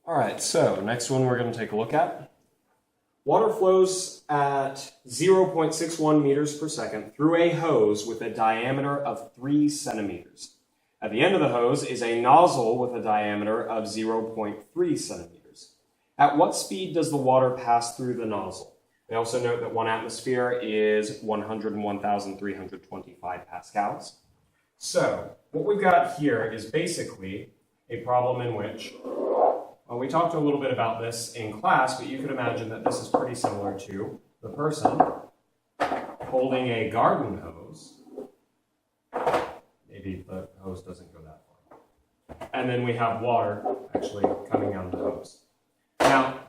All right, so next one we're going to take a look at. Water flows at 0.61 meters per second through a hose with a diameter of 3 centimeters. At the end of the hose is a nozzle with a diameter of 0.3 centimeters. At what speed does the water pass through the nozzle? We also note that 1 atmosphere is 101,325 pascals. So what we've got here is basically a problem in which we talked a little bit about this in class, but you could imagine that this is pretty similar to the person holding a garden hose. Maybe the hose doesn't go that far. And then we have water actually coming out of the hose. Now,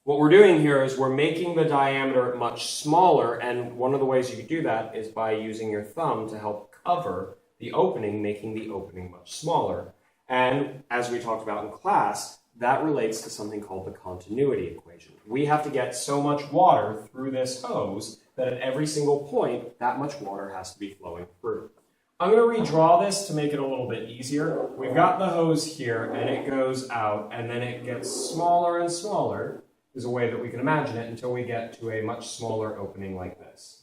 what we're doing here is we're making the diameter much smaller, and one of the ways you could do that is by using your thumb to help cover the opening, making the opening much smaller. And as we talked about in class, that relates to something called the continuity equation. We have to get so much water through this hose that at every single point, that much water has to be flowing through. I'm going to redraw this to make it a little bit easier. We've got the hose here, and it goes out, and then it gets smaller and smaller, is a way that we can imagine it, until we get to a much smaller opening like this.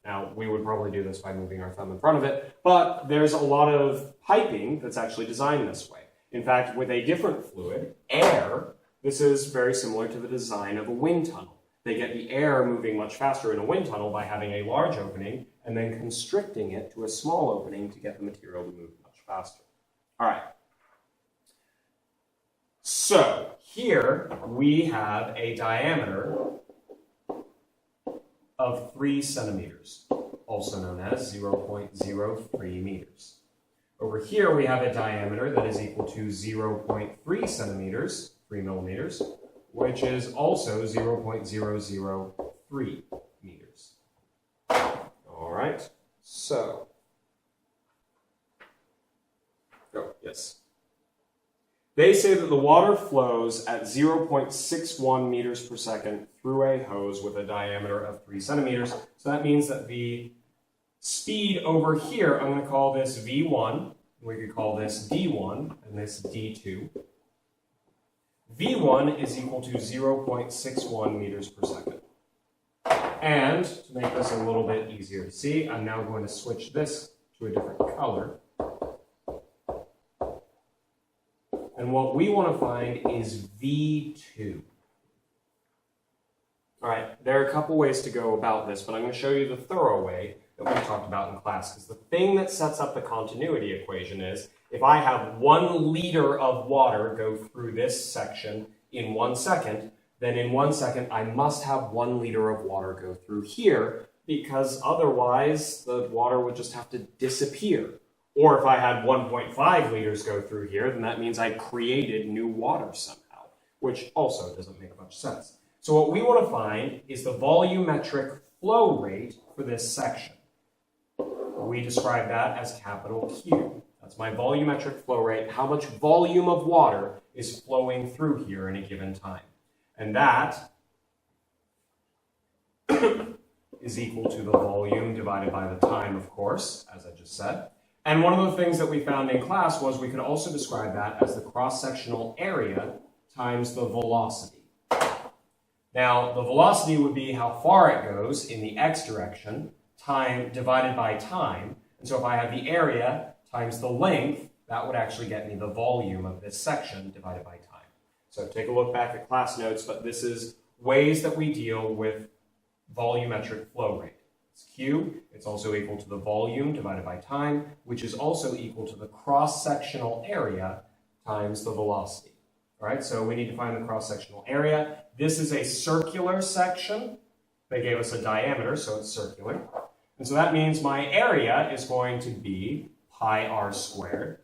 Now, we would probably do this by moving our thumb in front of it, but there's a lot of piping that's actually designed this way. In fact, with a different fluid, air, this is very similar to the design of a wind tunnel. They get the air moving much faster in a wind tunnel by having a large opening and then constricting it to a small opening to get the material to move much faster. All right. So here we have a diameter of 3 centimeters, also known as 0.03 meters. Over here we have a diameter that is equal to 0.3 centimeters, 3 millimeters, which is also 0.003 meters. All right, so, yes. They say that the water flows at 0.61 meters per second through a hose with a diameter of 3 centimeters. So that means that the speed over here, I'm going to call this V1. We could call this D1 and this D2. V1 is equal to 0.61 meters per second. And to make this a little bit easier to see, I'm now going to switch this to a different color. And what we want to find is V2. All right, there are a couple ways to go about this, but I'm going to show you the thorough way that we talked about in class. Because the thing that sets up the continuity equation is, if I have 1 liter of water go through this section in 1 second, then in 1 second I must have 1 liter of water go through here, because otherwise the water would just have to disappear. Or if I had 1.5 liters go through here, then that means I created new water somehow, which also doesn't make much sense. So what we want to find is the volumetric flow rate for this section. We describe that as capital Q. That's my volumetric flow rate, how much volume of water is flowing through here in a given time. And that is equal to the volume divided by the time, of course, as I just said. And one of the things that we found in class was we could also describe that as the cross-sectional area times the velocity. Now, the velocity would be how far it goes in the x direction, time divided by time. And so if I have the area times the length, that would actually get me the volume of this section divided by time. So take a look back at class notes, but this is ways that we deal with volumetric flow rate. It's Q, it's also equal to the volume divided by time, which is also equal to the cross-sectional area times the velocity. All right, so we need to find the cross-sectional area. This is a circular section. They gave us a diameter, so it's circular. And so that means my area is going to be pi r squared.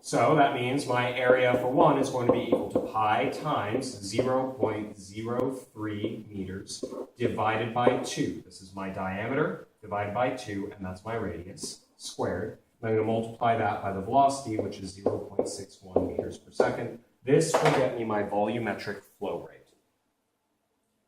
So that means my area for 1 is going to be equal to pi times 0.03 meters divided by 2. This is my diameter divided by 2, and that's my radius squared. I'm going to multiply that by the velocity, which is 0.61 meters per second. This will get me my volumetric flow rate.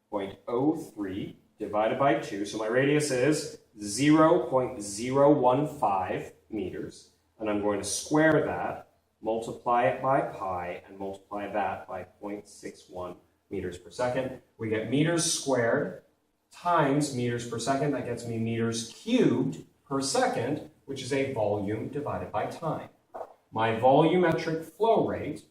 0.03 divided by 2. So my radius is 0.015 meters. And I'm going to square that multiply it by pi, and multiply that by 0.61 meters per second. We get meters squared times meters per second. That gets me meters cubed per second, which is a volume divided by time. My volumetric flow rate,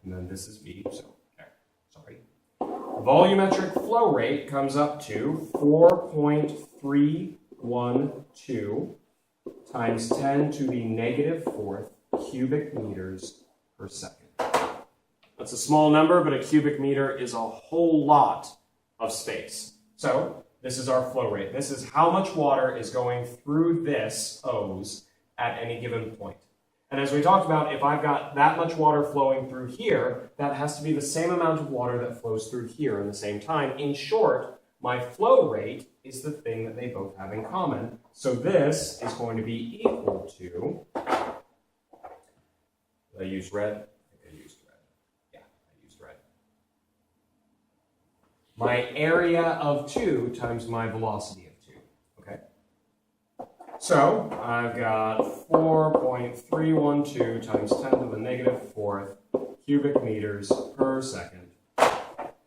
and then this is V, so, okay, sorry. Volumetric flow rate comes up to 4.312 times 10 to the negative fourth cubic meters per second. That's a small number, but a cubic meter is a whole lot of space. So this is our flow rate. This is how much water is going through this hose at any given point. And as we talked about, if I've got that much water flowing through here, that has to be the same amount of water that flows through here in the same time. In short, my flow rate is the thing that they both have in common. So this is going to be equal to, did I use red? I think I used red. Yeah, I used red. My area of 2 times my velocity of 2, okay? So I've got 4.312 times 10 to the negative fourth cubic meters per second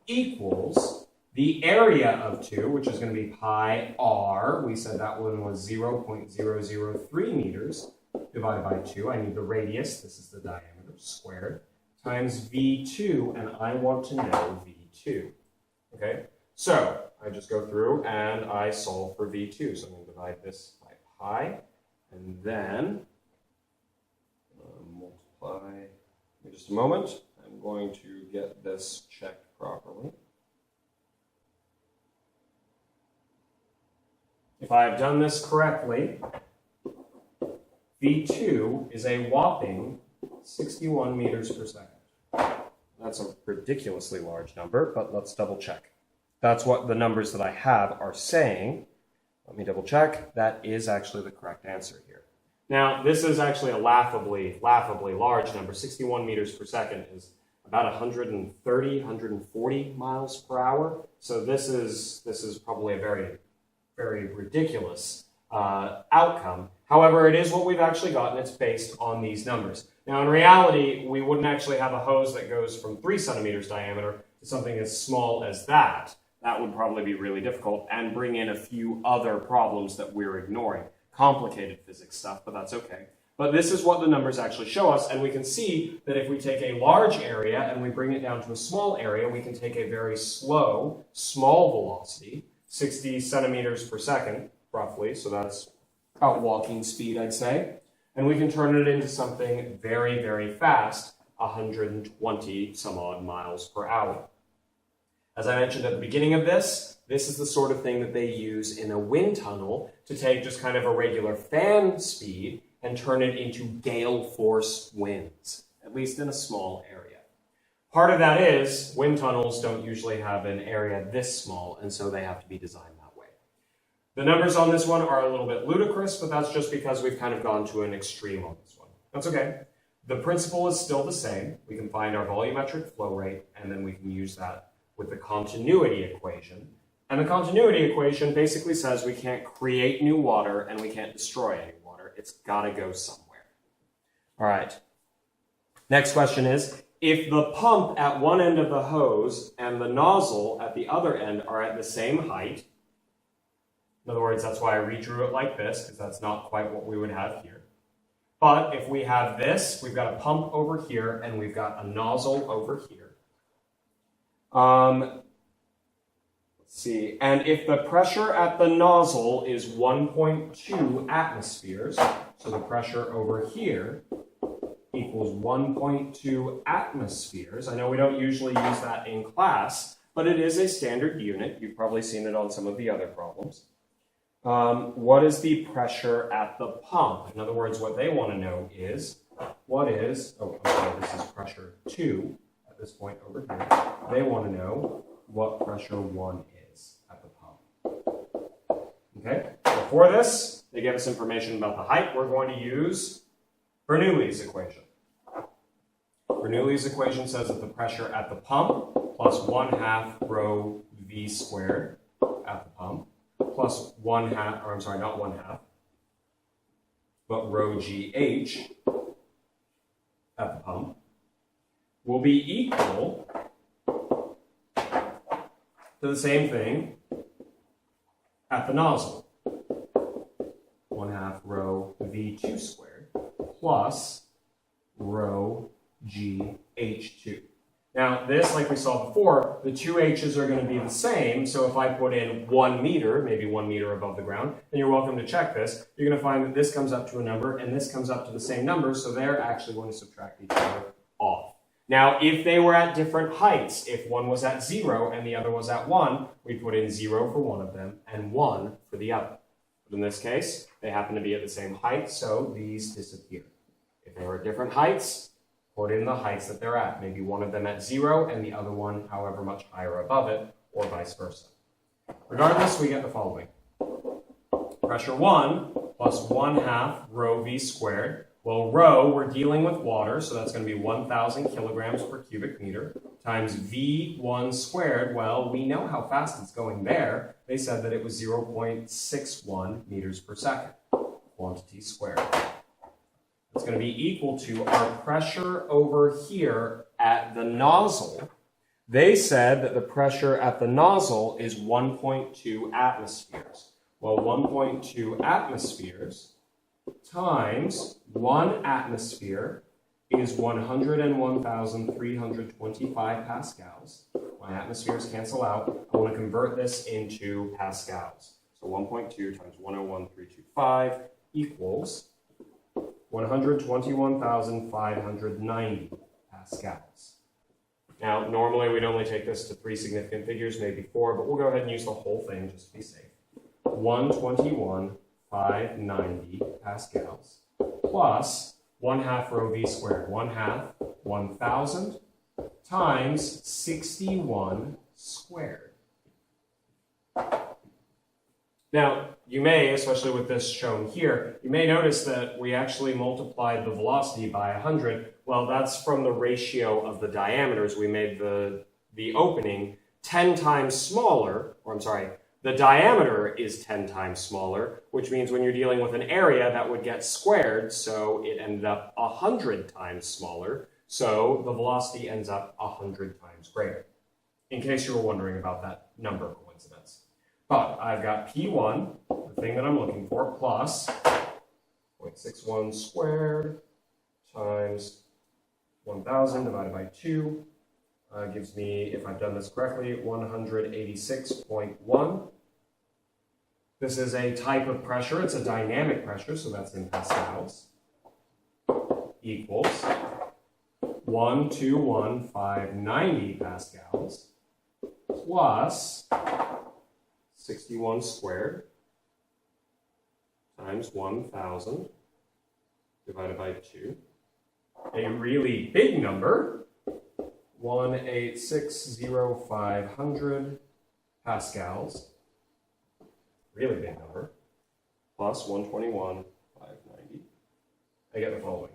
equals the area of 2, which is going to be pi r. We said that one was 0.003 meters divided by 2. I need the radius, this is the diameter, squared, times v2, and I want to know v2. Okay, so I just go through and I solve for v2. So I'm going to divide this by pi, and then multiply. Give me just a moment. I'm going to get this checked properly. If I've done this correctly, V2 is a whopping 61 meters per second. That's a ridiculously large number, but let's double check. That's what the numbers that I have are saying. Let me double check. That is actually the correct answer here. Now, this is actually a laughably large number. 61 meters per second is about 130, 140 miles per hour. So this is probably a very ridiculous outcome. However, it is what we've actually got, and it's based on these numbers. Now, in reality, we wouldn't actually have a hose that goes from 3 centimeters diameter to something as small as that. That would probably be really difficult and bring in a few other problems that we're ignoring. Complicated physics stuff, but that's okay. But this is what the numbers actually show us, and we can see that if we take a large area and we bring it down to a small area, we can take a very small velocity, 60 centimeters per second, roughly, so that's about walking speed, I'd say, and we can turn it into something very fast, 120 some odd miles per hour. As I mentioned at the beginning of this is the sort of thing that they use in a wind tunnel to take just kind of a regular fan speed and turn it into gale force winds, at least in a small area. Part of that is wind tunnels don't usually have an area this small, and so they have to be designed that way. The numbers on this one are a little bit ludicrous, but that's just because we've kind of gone to an extreme on this one. That's okay. The principle is still the same. We can find our volumetric flow rate, and then we can use that with the continuity equation. And the continuity equation basically says we can't create new water and we can't destroy any water. It's got to go somewhere. All right. Next question is, if the pump at one end of the hose and the nozzle at the other end are at the same height, in other words, that's why I redrew it like this, because that's not quite what we would have here. But if we have this, we've got a pump over here and we've got a nozzle over here. Let's see, and if the pressure at the nozzle is 1.2 atmospheres, so the pressure over here equals 1.2 atmospheres. I know we don't usually use that in class, but it is a standard unit. You've probably seen it on some of the other problems. What is the pressure at the pump? In other words, what they want to know is, this is pressure 2 at this point over here. They want to know what pressure 1 is at the pump. Okay, before this, they give us information about the height. We're going to use Bernoulli's equation. Bernoulli's equation says that the pressure at the pump plus 1/2 rho v squared at the pump plus 1/2, or I'm sorry, not 1/2, but rho gh will be equal to the same thing at the nozzle. 1/2 rho V2 squared plus rho GH2. Now this, like we saw before, the two H's are going to be the same, so if I put in 1 meter, maybe 1 meter above the ground, and you're welcome to check this, you're going to find that this comes up to a number and this comes up to the same number, so they're actually going to subtract each other off. Now, if they were at different heights, if one was at 0 and the other was at 1, we'd put in 0 for one of them and 1 for the other. But in this case, they happen to be at the same height, so these disappear. If they were at different heights, put in the heights that they're at. Maybe one of them at 0 and the other one however much higher above it, or vice versa. Regardless, we get the following. Pressure 1 plus 1/2 rho V squared. Well, rho, we're dealing with water, so that's going to be 1,000 kilograms per cubic meter times V1 squared. Well, we know how fast it's going there. They said that it was 0.61 meters per second, quantity squared. It's going to be equal to our pressure over here at the nozzle. They said that the pressure at the nozzle is 1.2 atmospheres. Well, 1.2 atmospheres times 1 atmosphere is 101,325 pascals. My atmospheres cancel out. I want to convert this into pascals. So 1.2 times 101,325 equals 121,590 pascals. Now, normally we'd only take this to 3 significant figures, maybe 4, but we'll go ahead and use the whole thing just to be safe. 121,590 pascals plus 1/2 rho V squared. 1/2, 1,000 times 61 squared. Now, you may, especially with this shown here, you may notice that we actually multiplied the velocity by 100. Well, that's from the ratio of the diameters. We made the opening 10 times smaller, or I'm sorry, the diameter is 10 times smaller, which means when you're dealing with an area that would get squared, so it ended up 100 times smaller, so the velocity ends up 100 times greater, in case you were wondering about that number coincidence. But I've got P1, the thing that I'm looking for, plus 0.61 squared times 1,000 divided by 2 gives me, if I've done this correctly, 186.1. This is a type of pressure. It's a dynamic pressure, so that's in pascals, equals 121,590 pascals plus 61 squared times 1,000 divided by 2. A really big number, 186,500 pascals, really big number, plus 121,590. I get the following.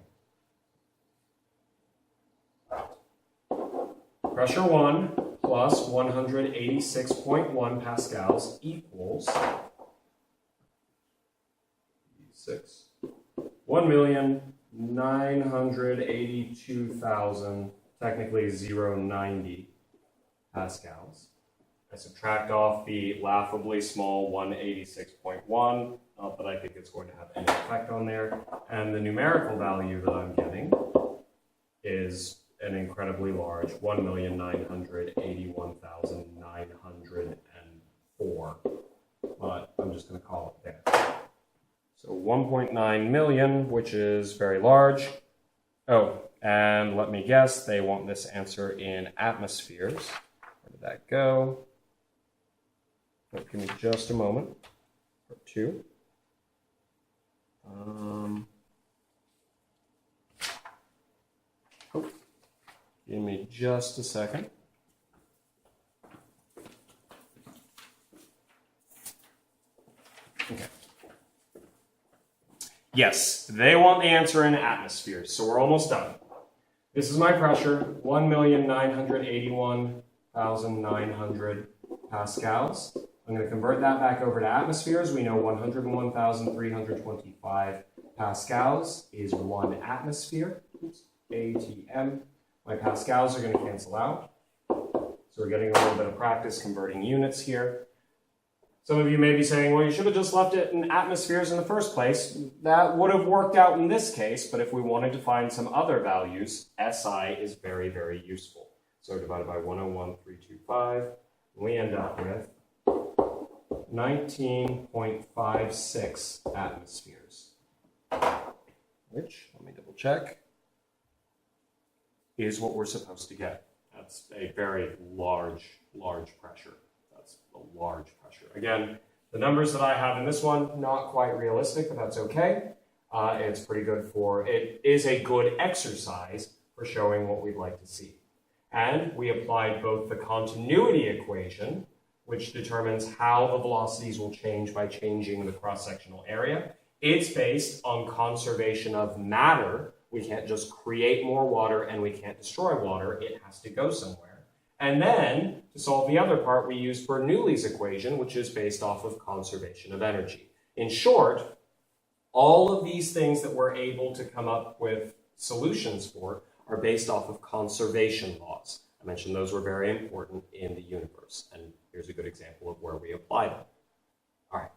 Pressure 1 plus 186.1 pascals equals 1,982,000, technically 0.90 pascals. I subtract off the laughably small 186.1, not that I think it's going to have any effect on there, and the numerical value that I'm getting is an incredibly large 1,981,904, but I'm just going to call it there. So 1.9 million, which is very large. Oh, and let me guess, they want this answer in atmospheres. Where did that go? Oh, give me just a moment. Part 2. Give me just a second. Okay. Yes, they want the answer in atmospheres, so we're almost done. This is my pressure, 1,981,900 pascals. I'm going to convert that back over to atmospheres. We know 101,325 pascals is 1 atmosphere. Oops, ATM. My pascals are going to cancel out. So we're getting a little bit of practice converting units here. Some of you may be saying, well, you should have just left it in atmospheres in the first place. That would have worked out in this case, but if we wanted to find some other values, SI is very, very useful. So divided by 101,325, we end up with 19.56 atmospheres, which, let me double check, is what we're supposed to get. That's a very large pressure. That's a large pressure. Again, the numbers that I have in this one, not quite realistic, but that's okay. It's pretty good for, it is a good exercise for showing what we'd like to see. And we applied both the continuity equation, which determines how the velocities will change by changing the cross-sectional area. It's based on conservation of matter. We can't just create more water and we can't destroy water. It has to go somewhere. And then, to solve the other part, we use Bernoulli's equation, which is based off of conservation of energy. In short, all of these things that we're able to come up with solutions for are based off of conservation laws. I mentioned those were very important in the universe, and here's a good example of where we apply them. All right.